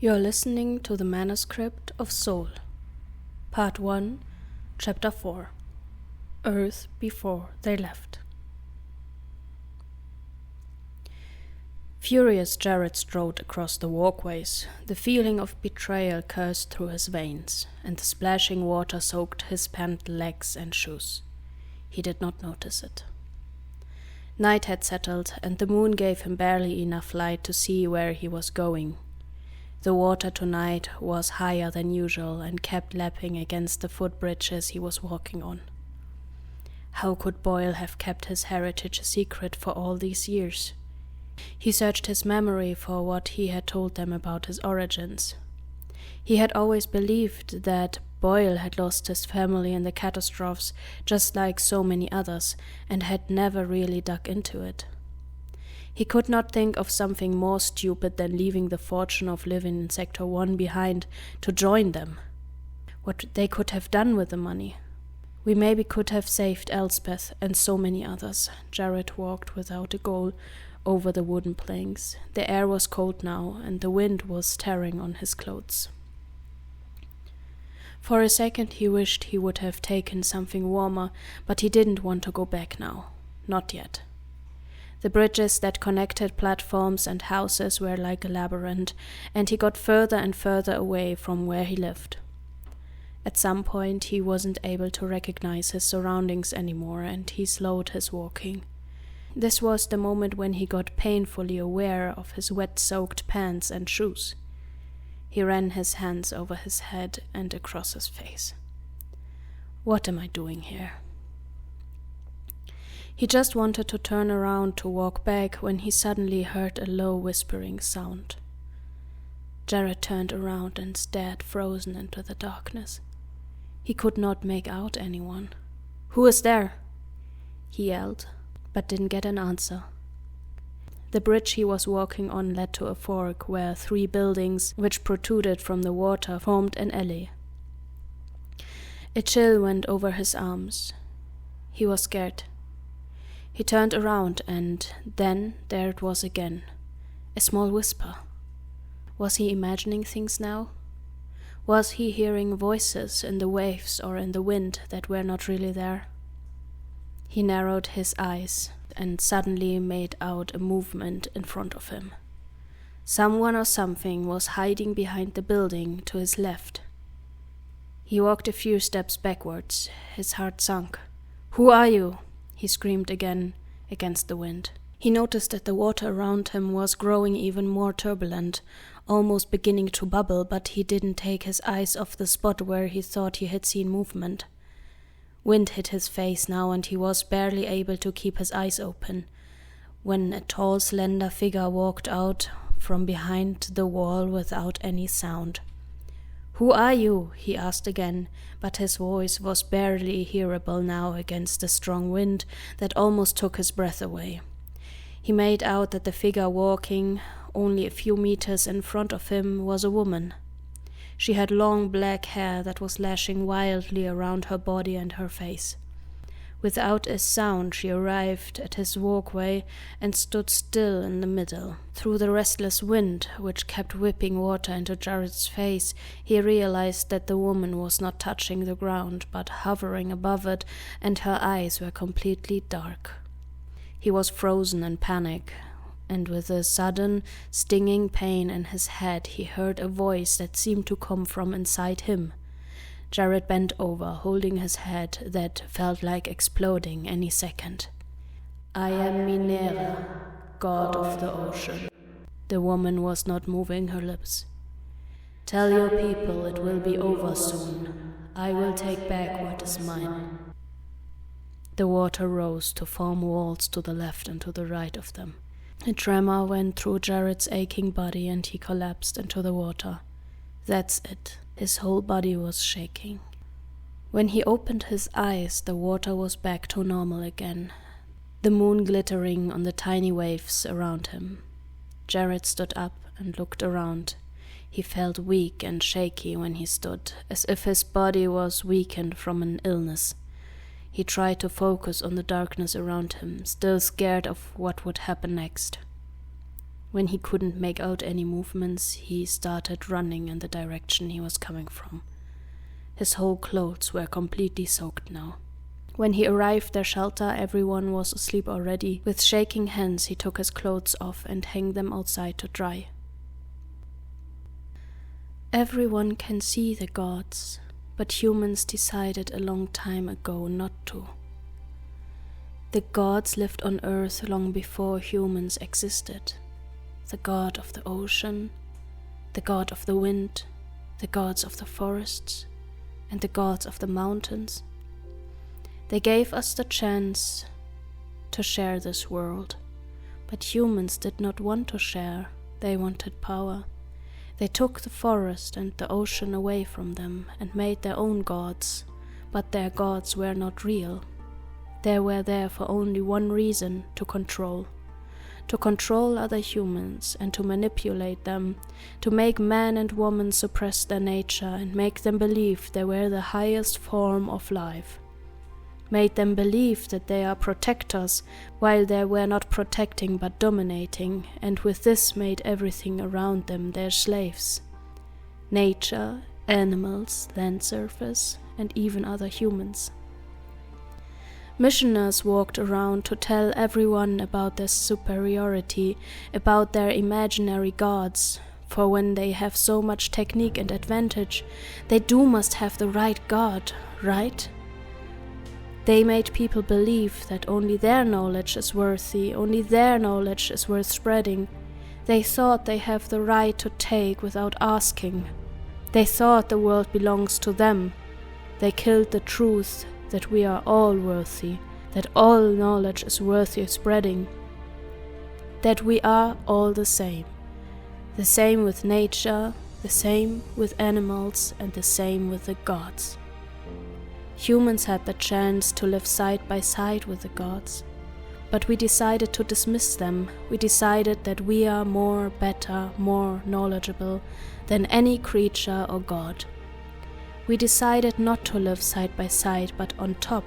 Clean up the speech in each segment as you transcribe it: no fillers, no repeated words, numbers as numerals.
You are listening to the manuscript of Soul, Part 1, Chapter 4, Earth Before They Left. Furious, Jared strode across the walkways. The feeling of betrayal coursed through his veins, and the splashing water soaked his pant legs and shoes. He did not notice it. Night had settled, and the moon gave him barely enough light to see where he was going. The water tonight was higher than usual and kept lapping against the footbridges he was walking on. How could Boyle have kept his heritage a secret for all these years? He searched his memory for what he had told them about his origins. He had always believed that Boyle had lost his family in the catastrophes just like so many others, and had never really dug into it. He could not think of something more stupid than leaving the fortune of living in Sector 1 behind to join them. What they could have done with the money. We maybe could have saved Elspeth and so many others. Jared walked without a goal over the wooden planks. The air was cold now, and the wind was tearing on his clothes. For a second he wished he would have taken something warmer, but he didn't want to go back now. Not yet. The bridges that connected platforms and houses were like a labyrinth, and he got further and further away from where he lived. At some point he wasn't able to recognize his surroundings anymore, and he slowed his walking. This was the moment when he got painfully aware of his wet-soaked pants and shoes. He ran his hands over his head and across his face. What am I doing here? He just wanted to turn around to walk back when he suddenly heard a low whispering sound. Jared turned around and stared frozen into the darkness. He could not make out anyone. "Who is there?" he yelled, but didn't get an answer. The bridge he was walking on led to a fork where 3 buildings, which protruded from the water, formed an alley. A chill went over his arms. He was scared. He turned around, and then there it was again, a small whisper. Was he imagining things now? Was he hearing voices in the waves or in the wind that were not really there? He narrowed his eyes and suddenly made out a movement in front of him. Someone or something was hiding behind the building to his left. He walked a few steps backwards, his heart sunk. "Who are you?" he screamed again against the wind. He noticed that the water around him was growing even more turbulent, almost beginning to bubble, but he didn't take his eyes off the spot where he thought he had seen movement. Wind hit his face now, and he was barely able to keep his eyes open, when a tall, slender figure walked out from behind the wall without any sound. "Who are you?" he asked again, but his voice was barely hearable now against the strong wind that almost took his breath away. He made out that the figure walking only a few meters in front of him was a woman. She had long black hair that was lashing wildly around her body and her face. Without a sound she arrived at his walkway and stood still in the middle. Through the restless wind, which kept whipping water into Jared's face, he realized that the woman was not touching the ground, but hovering above it, and her eyes were completely dark. He was frozen in panic, and with a sudden, stinging pain in his head, he heard a voice that seemed to come from inside him. Jared bent over, holding his head that felt like exploding any second. "I am Minera, god of the ocean." The woman was not moving her lips. "Tell your people it will be over soon. I will take back what is mine." The water rose to form walls to the left and to the right of them. A tremor went through Jared's aching body, and he collapsed into the water. That's it. His whole body was shaking. When he opened his eyes, the water was back to normal again, the moon glittering on the tiny waves around him. Jared stood up and looked around. He felt weak and shaky when he stood, as if his body was weakened from an illness. He tried to focus on the darkness around him, still scared of what would happen next. When he couldn't make out any movements, he started running in the direction he was coming from. His whole clothes were completely soaked now. When he arrived at their shelter, everyone was asleep already. With shaking hands, he took his clothes off and hung them outside to dry. Everyone can see the gods, but humans decided a long time ago not to. The gods lived on Earth long before humans existed. The god of the ocean, the god of the wind, the gods of the forests, and the gods of the mountains. They gave us the chance to share this world, but humans did not want to share. They wanted power. They took the forest and the ocean away from them and made their own gods, but their gods were not real. They were there for only one reason: to control other humans and to manipulate them, to make man and woman suppress their nature and make them believe they were the highest form of life. Made them believe that they are protectors, while they were not protecting but dominating, and with this made everything around them their slaves. Nature, animals, land surface, and even other humans. Missioners walked around to tell everyone about their superiority, about their imaginary gods, for when they have so much technique and advantage, they must have the right god, right? They made people believe that only their knowledge is worthy, only their knowledge is worth spreading. They thought they have the right to take without asking. They thought the world belongs to them. They killed the truth that we are all worthy, that all knowledge is worthy spreading, that we are all the same with nature, the same with animals, and the same with the gods. Humans had the chance to live side by side with the gods, but we decided to dismiss them. We decided that we are more, better, more knowledgeable than any creature or god. We decided not to live side by side, but on top.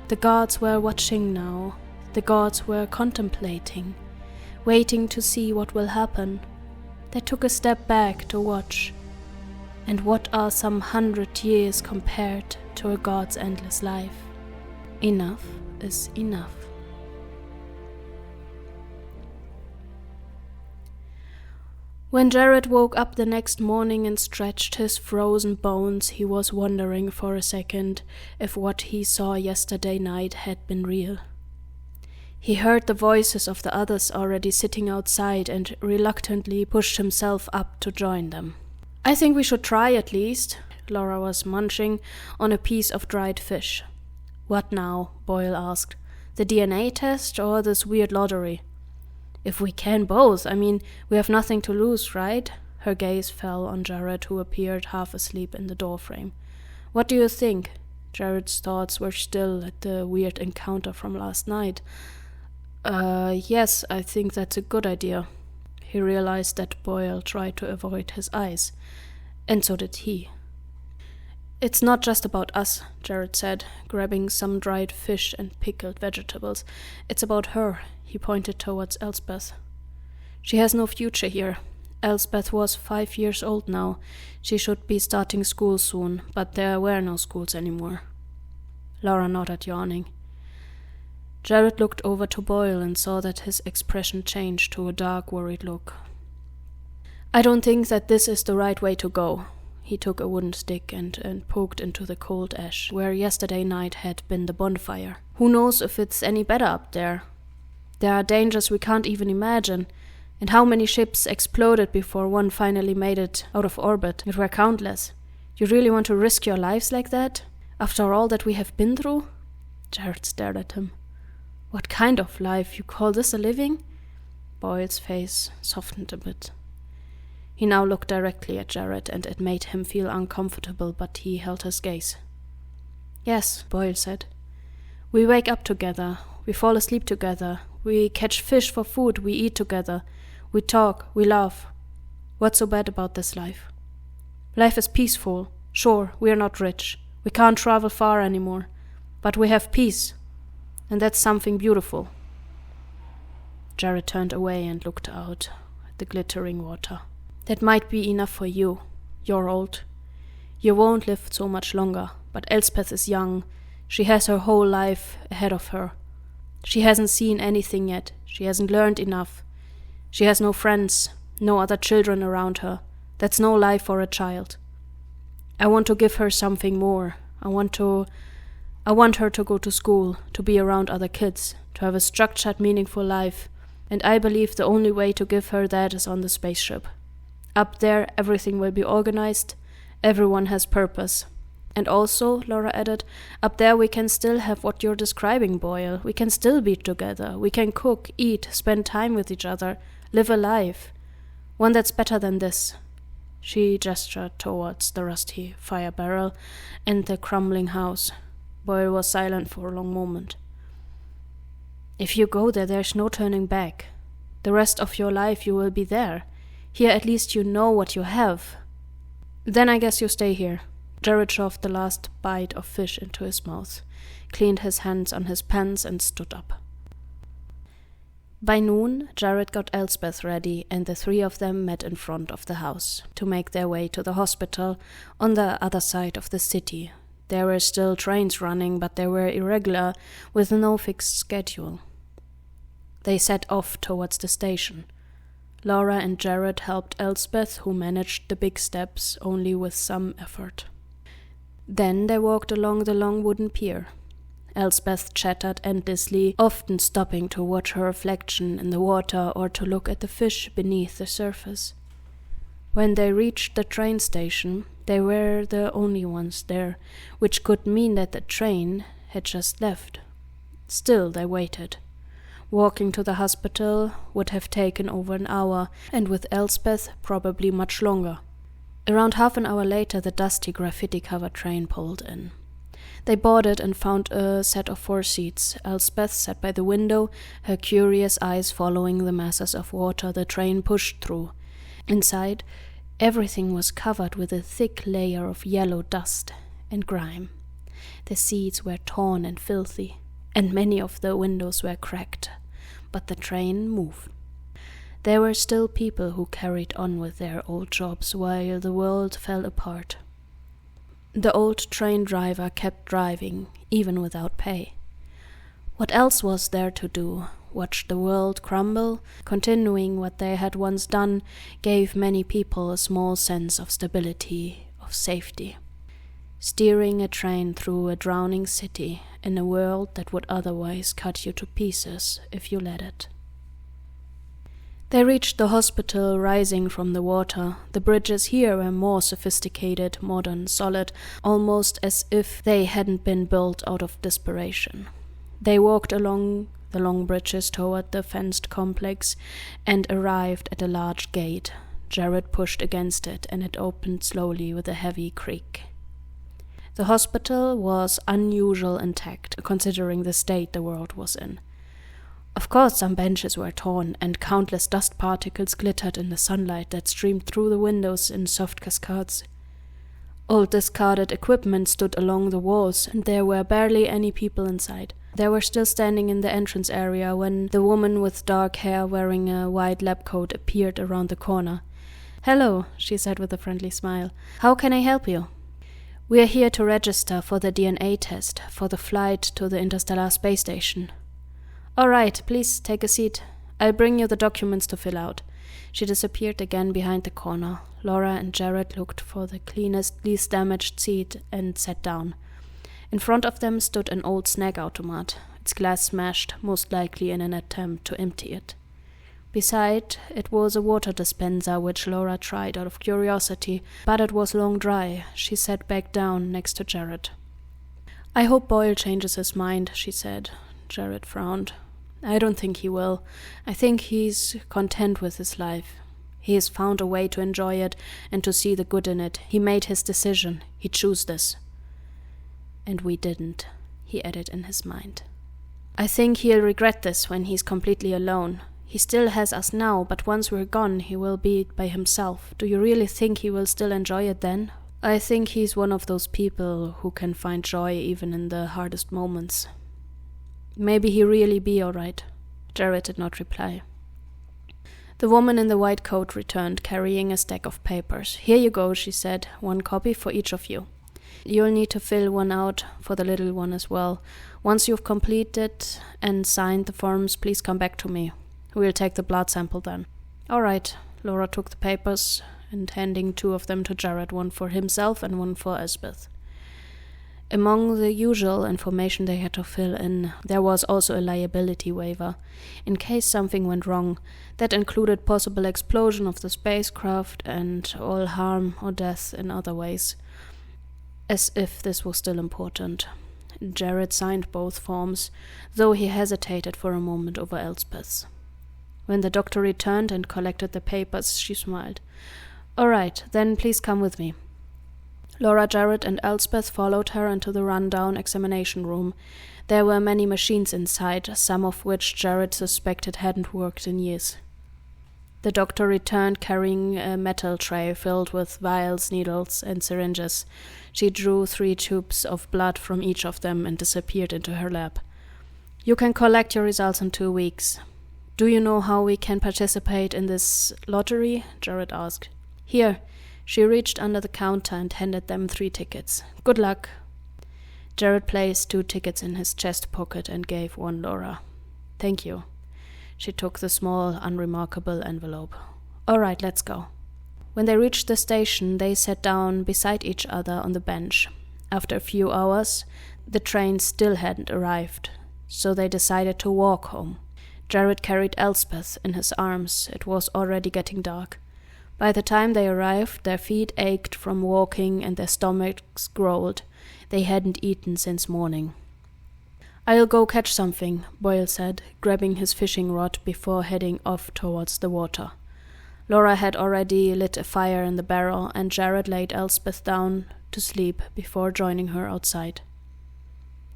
The gods were watching now. The gods were contemplating, waiting to see what will happen. They took a step back to watch. And what are some 100 years compared to a god's endless life? Enough is enough. When Jared woke up the next morning and stretched his frozen bones, he was wondering for a second if what he saw yesterday night had been real. He heard the voices of the others already sitting outside and reluctantly pushed himself up to join them. "I think we should try at least." Laura was munching on a piece of dried fish. "What now?" Boyle asked. "The DNA test or this weird lottery?" "If we can both, we have nothing to lose, right?" Her gaze fell on Jared, who appeared half asleep in the doorframe. "What do you think?" Jared's thoughts were still at the weird encounter from last night. Yes, I think that's a good idea." He realized that Boyle tried to avoid his eyes, and so did he. "It's not just about us," Jared said, grabbing some dried fish and pickled vegetables. "It's about her." He pointed towards Elspeth. "She has no future here. Elspeth was 5 years old now. She should be starting school soon, but there were no schools anymore." Laura nodded, yawning. Jared looked over to Boyle and saw that his expression changed to a dark, worried look. "I don't think that this is the right way to go." He took a wooden stick and poked into the cold ash, where yesterday night had been the bonfire. "Who knows if it's any better up there? There are dangers we can't even imagine. And how many ships exploded before one finally made it out of orbit? It were countless. You really want to risk your lives like that? After all that we have been through?" Jared stared at him. "What kind of life? You call this a living?" Boyle's face softened a bit. He now looked directly at Jared, and it made him feel uncomfortable, but he held his gaze. "Yes," Boyle said. "We wake up together. We fall asleep together. We catch fish for food. We eat together. We talk. We laugh. What's so bad about this life? Life is peaceful. Sure, we are not rich. We can't travel far anymore. But we have peace. And that's something beautiful." Jared turned away and looked out at the glittering water. "That might be enough for you. You're old. You won't live so much longer, but Elspeth is young. She has her whole life ahead of her. She hasn't seen anything yet. She hasn't learned enough. She has no friends, no other children around her. That's no life for a child. I want to give her something more. I want her to go to school, to be around other kids, to have a structured, meaningful life. And I believe the only way to give her that is on the spaceship. Up there, everything will be organized. Everyone has purpose. And also," Laura added, "up there we can still have what you're describing, Boyle. We can still be together. We can cook, eat, spend time with each other, live a life. One that's better than this." She gestured towards the rusty fire barrel and the crumbling house. Boyle was silent for a long moment. "If you go there, there's no turning back. The rest of your life you will be there. Here at least you know what you have. Then I guess you stay here." Jared shoved the last bite of fish into his mouth, cleaned his hands on his pants and stood up. By noon, Jared got Elspeth ready and the three of them met in front of the house to make their way to the hospital on the other side of the city. There were still trains running, but they were irregular, with no fixed schedule. They set off towards the station. Laura and Jared helped Elspeth, who managed the big steps only with some effort. Then they walked along the long wooden pier. Elspeth chattered endlessly, often stopping to watch her reflection in the water or to look at the fish beneath the surface. When they reached the train station, they were the only ones there, which could mean that the train had just left. Still they waited. Walking to the hospital would have taken over an hour, and with Elspeth probably much longer. Around half an hour later, the dusty graffiti-covered train pulled in. They boarded and found a set of 4 seats. Elspeth sat by the window, her curious eyes following the masses of water the train pushed through. Inside, everything was covered with a thick layer of yellow dust and grime. The seats were torn and filthy, and many of the windows were cracked, but the train moved. There were still people who carried on with their old jobs while the world fell apart. The old train driver kept driving, even without pay. What else was there to do? Watch the world crumble? Continuing what they had once done gave many people a small sense of stability, of safety. Steering a train through a drowning city in a world that would otherwise cut you to pieces if you let it. They reached the hospital rising from the water. The bridges here were more sophisticated, modern, solid, almost as if they hadn't been built out of desperation. They walked along the long bridges toward the fenced complex and arrived at a large gate. Jared pushed against it and it opened slowly with a heavy creak. The hospital was unusual intact, considering the state the world was in. Of course, some benches were torn, and countless dust particles glittered in the sunlight that streamed through the windows in soft cascades. Old discarded equipment stood along the walls, and there were barely any people inside. They were still standing in the entrance area when the woman with dark hair wearing a white lab coat appeared around the corner. "Hello," she said with a friendly smile. "How can I help you?" "We are here to register for the DNA test for the flight to the Interstellar Space Station." "All right, please take a seat. I'll bring you the documents to fill out." She disappeared again behind the corner. Laura and Jared looked for the cleanest, least damaged seat and sat down. In front of them stood an old snack automat, its glass smashed, most likely in an attempt to empty it. Beside it was a water dispenser, which Laura tried out of curiosity, but it was long dry. She sat back down next to Jared. "I hope Boyle changes his mind," she said. Jared frowned. "I don't think he will. I think he's content with his life. He has found a way to enjoy it and to see the good in it. He made his decision. He chose this. And we didn't," he added in his mind. "I think he'll regret this when he's completely alone. He still has us now, but once we're gone, he will be by himself. Do you really think he will still enjoy it then?" "I think he's one of those people who can find joy even in the hardest moments. Maybe he'll really be all right." Jared did not reply. The woman in the white coat returned, carrying a stack of papers. "Here you go," she said, "one copy for each of you. You'll need to fill one out for the little one as well. Once you've completed and signed the forms, please come back to me. We'll take the blood sample then." "All right." Laura took the papers and handing 2 of them to Jared, one for himself and one for Elspeth. Among the usual information they had to fill in, there was also a liability waiver, in case something went wrong. That included possible explosion of the spacecraft and all harm or death in other ways. As if this was still important. Jared signed both forms, though he hesitated for a moment over Elspeth's. When the doctor returned and collected the papers, she smiled. "All right, then please come with me." Laura, Jared, and Elspeth followed her into the rundown examination room. There were many machines inside, some of which Jared suspected hadn't worked in years. The doctor returned carrying a metal tray filled with vials, needles, and syringes. She drew 3 tubes of blood from each of them and disappeared into her lab. "You can collect your results in 2 weeks. Do you know how we can participate in this lottery?" Jared asked. "Here." She reached under the counter and handed them 3 tickets. "Good luck." Jared placed 2 tickets in his chest pocket and gave one Laura. "Thank you." She took the small, unremarkable envelope. "All right, let's go." When they reached the station, they sat down beside each other on the bench. After a few hours, the train still hadn't arrived, so they decided to walk home. Jared carried Elspeth in his arms. It was already getting dark. By the time they arrived, their feet ached from walking and their stomachs growled. They hadn't eaten since morning. "I'll go catch something," Boyle said, grabbing his fishing rod before heading off towards the water. Laura had already lit a fire in the barrel, and Jared laid Elspeth down to sleep before joining her outside.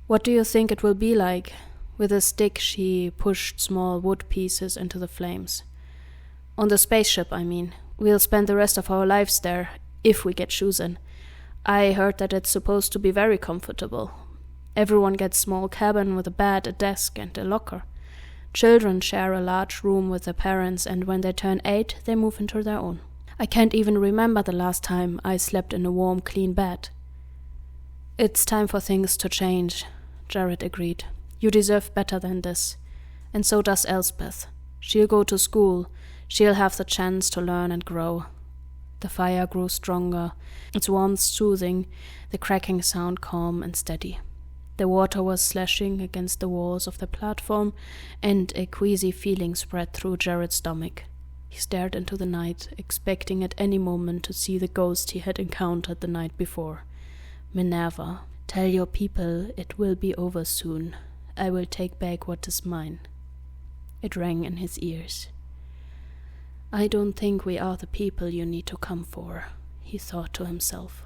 "What do you think it will be like?" With a stick, she pushed small wood pieces into the flames. "On the spaceship, I mean. We'll spend the rest of our lives there, if we get chosen. I heard that it's supposed to be very comfortable. Everyone gets a small cabin with a bed, a desk, and a locker. Children share a large room with their parents, and when they turn 8, they move into their own. I can't even remember the last time I slept in a warm, clean bed." "It's time for things to change," Jared agreed. "You deserve better than this. And so does Elspeth. She'll go to school. She'll have the chance to learn and grow." The fire grew stronger, its warmth soothing, the cracking sound calm and steady. The water was slashing against the walls of the platform, and a queasy feeling spread through Jared's stomach. He stared into the night, expecting at any moment to see the ghost he had encountered the night before. "Minerva, tell your people it will be over soon. I will take back what is mine." It rang in his ears. "I don't think we are the people you need to come for," he thought to himself.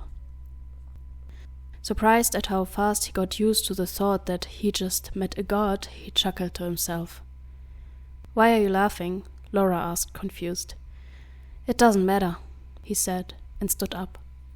Surprised at how fast he got used to the thought that he just met a god, he chuckled to himself. "Why are you laughing?" Laura asked, confused. "It doesn't matter," he said, and stood up.